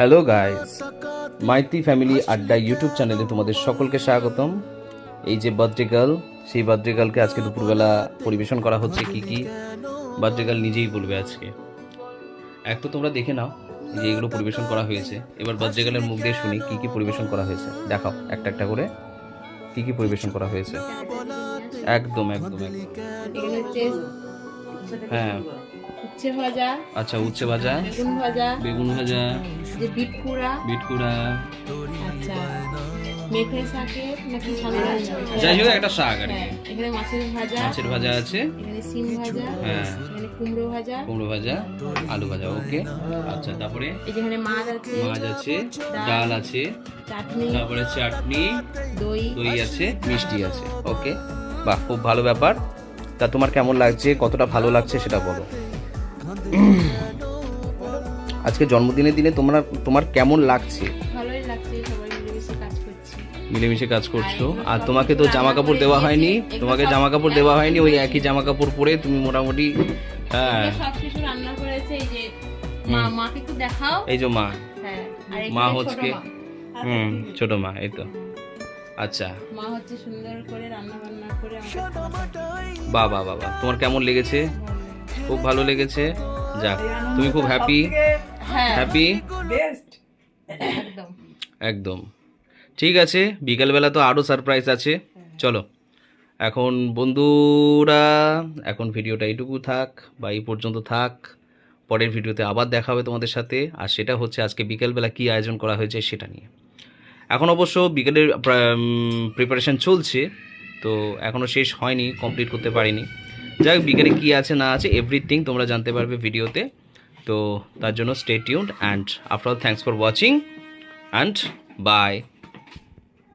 Hello guys, Maiti family আড্ডা YouTube চ্যানেলে তোমাদের সকলকে স্বাগতম। এই যে বার্থডে গার্ল, সেই বার্থডে গার্লকে আজকে দুপুরবেলা পরিবেশন করা হচ্ছে। কি কি বার্থডে গার্ল নিজেই বলবে আজকে। এক তো তোমরা দেখে নাও যে এগুলো পরিবেশন করা হয়েছে, এবার বার্থডে গার্লের মুখ দিয়ে শুনি কি কি পরিবেশন করা হয়েছে। দেখাও একটা একটা করে কি কি পরিবেশন করা হয়েছে। একদম একদম একদম। হ্যাঁ, উচ্ছে ভাজা, আচ্ছা উচ্ছে ভাজা, বেগুন ভাজা, যে বিট কুড়া, বিট কুড়া, আচ্ছা মেথি শাকের নাকি ছানা, যাই হোক একটা শাক আর কি। এখানে মাছের ভাজা, মাছের ভাজা আছে, এখানে সিম ভাজা, হ্যাঁ এখানে কুমড়ো ভাজা, কুমড়ো ভাজা, আলু ভাজা। ওকে, আচ্ছা তারপরে এখানে মাছ আছে, ডাল আছে, চাটনি, তারপরে চাটনি, দই দই আছে, মিষ্টি আছে। ওকে, বাহ, খুব ভালো ব্যাপার। তা তোমার কেমন লাগছে, কতটা ভালো লাগছে সেটা বলো। আজকে জন্মদিনের দিনে তোমার কেমন লাগছে? ভালোই লাগছে, সবাই মিলেমিশে কাজ করছি। মিলেমিশে কাজ করছো। আর তোমাকে তো জামা কাপড় দেওয়া হয়নি, তোমাকে জামা কাপড় দেওয়া হয়নি, ওই একই জামা কাপড় পরে তুমি মোটামুটি। হ্যাঁ, সব কিছু রান্না করেছে। এই যে মাকে একটু দেখাও। এই যে মা, হ্যাঁ, আর মা এখানে হচ্ছে ছোট মা। ছোট মা, এই তো। আচ্ছা, মা হচ্ছে সুন্দর করে রান্না বান্না করে আমাকে বাহ বাহ বাহ বাহ। তোমার কেমন লেগেছে? খুব ভালো লেগেছে। যাক, তুমি খুব হ্যাপি? হ্যাঁ হ্যাপি, একদম। একদম। ঠিক আছে, বিকালবেলা তো আরও সারপ্রাইজ আছে। চলো এখন বন্ধুরা, এখন ভিডিওটা এইটুকু থাক বা এই পর্যন্ত থাক। পরের ভিডিওতে আবার দেখা হবে তোমাদের সাথে, আর সেটা হচ্ছে আজকে বিকেলবেলা কী আয়োজন করা হয়েছে সেটা নিয়ে। এখন অবশ্য বিকেলের প্রিপারেশন চলছে, তো এখনও শেষ হয়নি, কমপ্লিট করতে পারিনি। যাই হোক, বিকেলে কী আছে না আছে এভরিথিং তোমরা জানতে পারবে ভিডিওতে। তো তার জন্য stay tuned, and after all thanks for watching and by.